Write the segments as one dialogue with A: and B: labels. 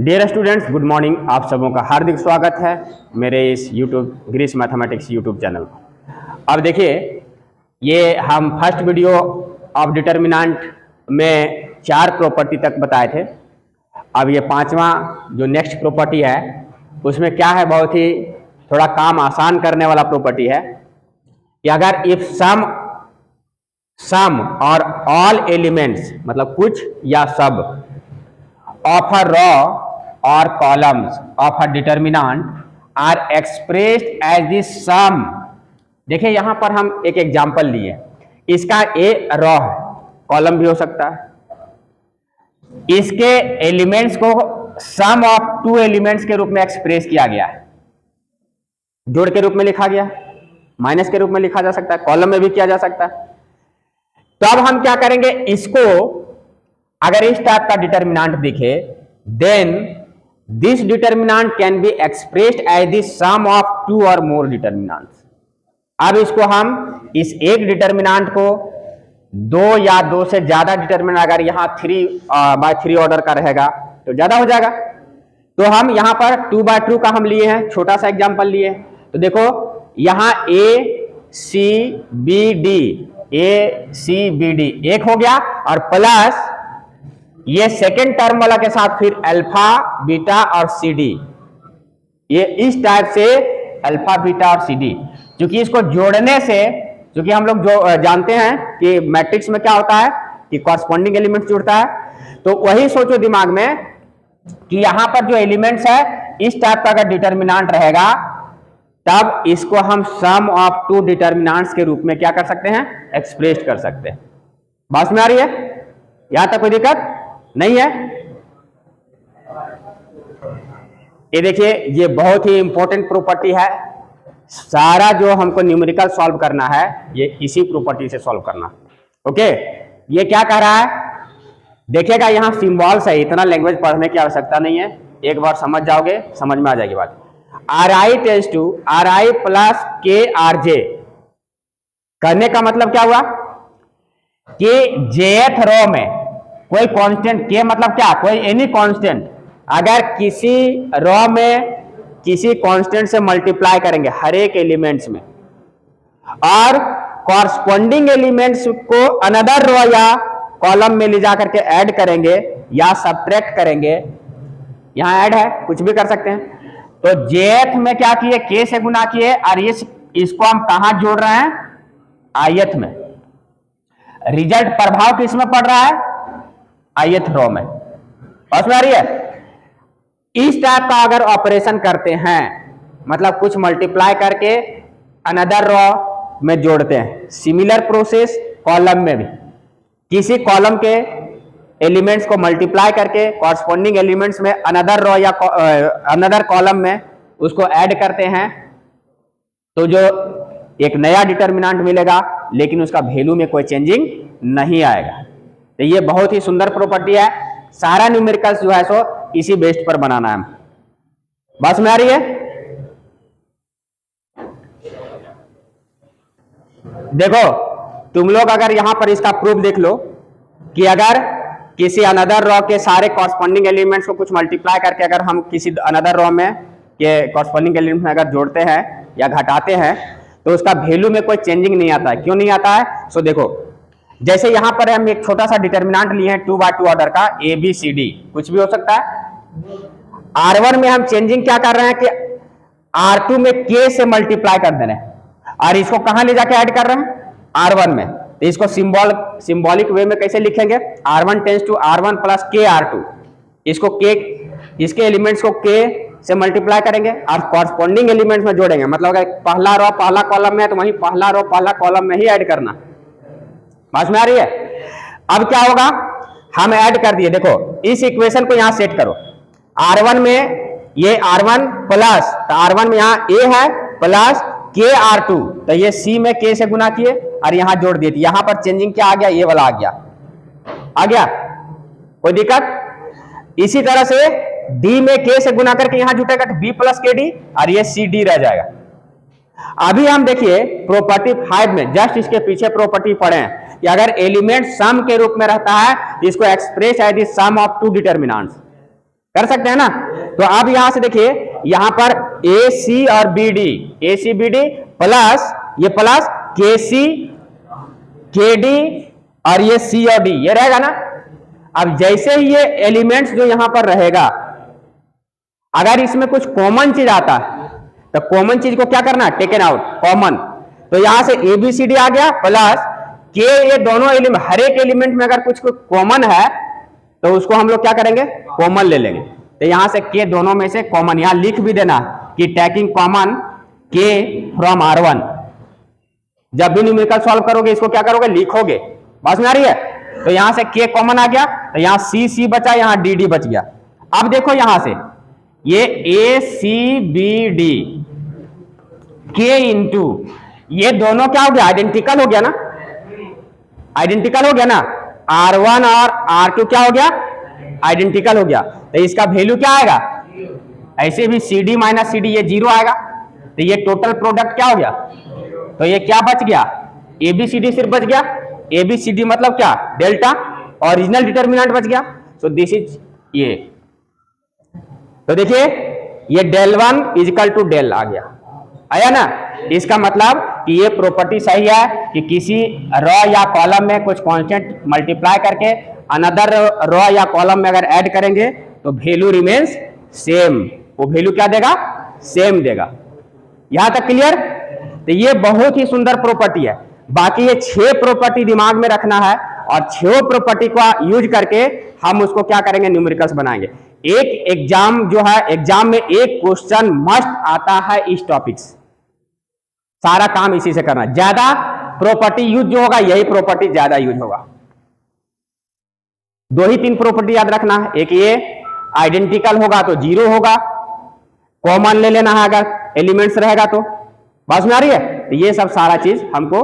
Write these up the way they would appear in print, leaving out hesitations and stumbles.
A: Dear students, good morning. आप सबों का हार्दिक स्वागत है मेरे इस यूट्यूब ग्रीस मैथमेटिक्स यूट्यूब चैनल पर। अब देखिए, ये हम फर्स्ट वीडियो ऑफ डिटर्मिनेंट में 4 प्रॉपर्टी तक बताए थे। अब ये 5वां जो नेक्स्ट प्रॉपर्टी है उसमें क्या है, बहुत ही थोड़ा काम आसान करने वाला प्रॉपर्टी है कि अगर इफ सम और ऑल एलिमेंट्स मतलब कुछ या सब of a row or columns of a determinant are expressed as the sum। देखिए यहां पर हम एक एग्जांपल लिए, इसका ए रो है, कॉलम भी हो सकता है। इसके एलिमेंट्स को सम ऑफ 2 एलिमेंट्स के रूप में एक्सप्रेस किया गया है, जोड़ के रूप में लिखा गया, माइनस के रूप में लिखा जा सकता है, कॉलम में भी किया जा सकता है। तो अब हम क्या करेंगे, इसको अगर इस टाइप का डिटर्मिनेंट दिखे, then this determinant can be expressed as the sum of 2 or more determinants. अब इसको हम इस एक डिटर्मिनेंट को 2 या 2 से ज्यादा डिटर्मिनेंट, अगर यहां 3/3 ऑर्डर का रहेगा तो ज्यादा हो जाएगा। तो हम यहां पर 2/2 का हम लिए हैं, छोटा सा एग्जांपल लिए हैं। तो देखो यहां ACBD एक हो गया, और प्लस ये सेकेंड टर्म वाला के साथ फिर अल्फा बीटा और CD, ये इस टाइप से अल्फा बीटा और CD। क्योंकि इसको जोड़ने से, क्योंकि हम लोग जो जानते हैं कि मैट्रिक्स में क्या होता है कि कॉरस्पॉन्डिंग एलिमेंट जुड़ता है, तो वही सोचो दिमाग में कि यहां पर जो एलिमेंट्स है इस टाइप का अगर डिटर्मिनेंट रहेगा, तब इसको हम सम ऑफ 2 डिटर्मिनेंट्स के रूप में क्या कर सकते हैं, एक्सप्रेस कर सकते हैं। बात में आ रही है? यहां तक कोई दिक्कत नहीं है? ये देखिए, ये बहुत ही इंपॉर्टेंट प्रॉपर्टी है। सारा जो हमको न्यूमेरिकल सॉल्व करना है ये इसी प्रॉपर्टी से सॉल्व करना। ओके, ये क्या कह रहा है देखिएगा, यहां सिंबल्स है, इतना लैंग्वेज पढ़ने की आवश्यकता नहीं है, एक बार समझ जाओगे, समझ में आ जाएगी बात। Ri tends to Ri plus KRJ करने का मतलब क्या हुआ कि jth रो में कोई कांस्टेंट, के मतलब क्या, कोई एनी कांस्टेंट, अगर किसी रो में किसी कांस्टेंट से मल्टीप्लाई करेंगे हर एक एलिमेंट्स में, और कॉरस्पॉन्डिंग एलिमेंट्स को अनदर रो या कॉलम में ले जाकर के ऐड करेंगे या सब्ट्रैक्ट करेंगे, यहां ऐड है, कुछ भी कर सकते हैं। तो जेथ में क्या किए, के से गुना किए, और इसको हम कहां जोड़ रहे हैं, ith में। रिजल्ट प्रभाव किसमें पड़ रहा है, ith रो में। समझ में आ रही है? इस टाइप का अगर ऑपरेशन करते हैं, मतलब कुछ मल्टीप्लाई करके अनदर रो में जोड़ते हैं, सिमिलर प्रोसेस कॉलम में भी, किसी कॉलम के एलिमेंट्स को मल्टीप्लाई करके कॉरस्पॉन्डिंग एलिमेंट्स में अनदर रो या अनदर कॉलम में उसको ऐड करते हैं, तो जो एक नया डिटर्मिनेंट मिलेगा, लेकिन उसका वैल्यू में कोई चेंजिंग नहीं आएगा। तो ये बहुत ही सुंदर प्रॉपर्टी है। सारा न्यूमेरिकल्स जो है सो इसी बेस्ड पर बनाना है। बस में आ रही है? देखो तुम लोग अगर यहां पर इसका प्रूफ देख लो कि अगर किसी अनदर रो के सारे कॉरस्पॉन्डिंग एलिमेंट्स को कुछ मल्टीप्लाई करके अगर हम किसी अनदर रो में के कॉरस्पॉन्डिंग एलिमेंट में अगर जोड़ते हैं या घटाते हैं, तो उसका वैल्यू में कोई चेंजिंग नहीं आता है। क्यों नहीं आता है? सो देखो, जैसे यहां पर हम एक छोटा सा डिटर्मिनेंट लिए हैं 2/2 ऑर्डर का, ABCD, कुछ भी हो सकता है। R1 में हम चेंजिंग क्या कर रहे हैं कि R2 में K से मल्टीप्लाई कर दे रहे हैं, और इसको कहां ले जाके ऐड कर रहे हैं, R1 में। तो इसको सिंबॉलिक वे में कैसे लिखेंगे, R1 tense to R1 plus KR2, इसको K, इसके एलिमेंट्स को K से मल्टीप्लाई करेंगे और कॉरस्पॉन्डिंग एलिमेंट्स में जोड़ेंगे। मतलब अगर पहला रो पहला कॉलम में है तो वही पहला रो पहला कॉलम में ही ऐड करना। समझ में आ रही है? अब क्या होगा, हम ऐड कर दिए, देखो इस इक्वेशन को यहां सेट करो। R1 में ये R1 प्लस, तो R1 में यहां A है प्लस KR2, तो ये C में K से गुना किए और यहां जोड़ दिए। यहां पर चेंजिंग क्या आ गया, ये वाला आ गया, कोई दिक्कत? इसी तरह से D में K से गुना करके यहां जुटेगा तो B प्लस KD, और ये CD रह जाएगा। अभी हम देखिए प्रॉपर्टी 5 में, जस्ट इसके पीछे प्रॉपर्टी पढ़े हैं कि अगर एलिमेंट सम के रूप में रहता है तो इसको express as the sum of 2 determinants. कर सकते हैं ना। तो अब यहां से देखिए, यहां पर ए सी और बी डी, ए सी बी डी प्लस ये प्लस के सी के डी और ये सी और डी, ये रहेगा ना। अब जैसे ही ये एलिमेंट्स जो यहां पर रहेगा, अगर इसमें कुछ कॉमन चीज आता है तो कॉमन चीज को क्या करना है, टेकन आउट कॉमन। तो यहां से ए बी सी डी आ गया प्लस के, ये दोनों एलिमेंट, हर एक एलिमेंट में अगर कुछ कॉमन है तो उसको हम लोग क्या करेंगे, कॉमन ले लेंगे। तो यहां से के दोनों में से कॉमन, यहां लिख भी देना कि टेकिंग कॉमन के फ्रॉम R1। जब भी न्यूमेरिकल सॉल्व करोगे इसको क्या करोगे, लिखोगे। बात में आ रही है। तो यहां से के कॉमन आ गया, तो यहां सी सी बचा, यहां डी डी बच गया। अब देखो यहां से ये ए सी बी डी के इंटू ये दोनों क्या हो गया, आइडेंटिकल हो गया ना, आइडेंटिकल हो गया ना। R1 और R2 क्या हो गया, आइडेंटिकल हो गया। तो इसका वैल्यू क्या आएगा, ऐसे भी C D minus C D ये 0 आएगा। तो ये टोटल प्रोडक्ट क्या हो गया, तो ये क्या बच गया, ए बी सी डी सिर्फ बच गया। ए बी सी डी मतलब क्या, डेल्टा, ओरिजिनल डिटर्मिनेंट बच गया। सो दिस इज ये। तो देखिए ये del 1 इजिकल टू del आ गया, आया ना। इसका मतलब कि ये प्रॉपर्टी सही है कि किसी रॉ या कॉलम में कुछ कांस्टेंट मल्टीप्लाई करके अनदर रॉ या कॉलम में अगर ऐड करेंगे तो वैल्यू रिमेन्स सेम। वो वैल्यू क्या देगा, सेम देगा। यहां तक क्लियर। तो ये बहुत ही सुंदर प्रॉपर्टी है। बाकी ये 6 प्रॉपर्टी दिमाग में रखना है और 6 प्रॉपर्टी का यूज करके हम उसको क्या करेंगे, न्यूमेरिकल्स बनाएंगे। एक एग्जाम जो है, एग्जाम में एक क्वेश्चन मस्ट आता है इस टॉपिक से, सारा काम इसी से करना। ज्यादा प्रॉपर्टी यूज जो होगा यही प्रॉपर्टी ज्यादा यूज होगा। 2 ही 3 प्रॉपर्टी याद रखना है। एक ये आइडेंटिकल होगा तो 0 होगा, कॉमन ले लेना है अगर एलिमेंट्स रहेगा तो। बात में आ रही है। तो ये सब सारा चीज हमको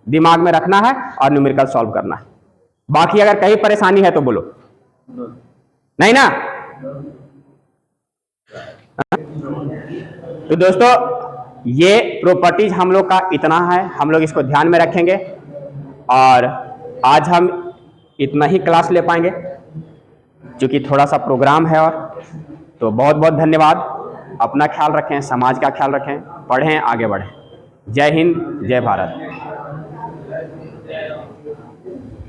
A: दिमाग में रखना है और न्यूमेरिकल सॉल्व करना है। बाकी अगर कहीं परेशानी है तो बोलो, नहीं ना। तो दोस्तों ये प्रॉपर्टीज हम लोग का इतना है, हम लोग इसको ध्यान में रखेंगे और आज हम इतना ही क्लास ले पाएंगे क्योंकि थोड़ा सा प्रोग्राम है। और तो बहुत बहुत धन्यवाद। अपना ख्याल रखें, समाज का ख्याल रखें, पढ़ें, आगे बढ़ें। जय हिंद, जय भारत।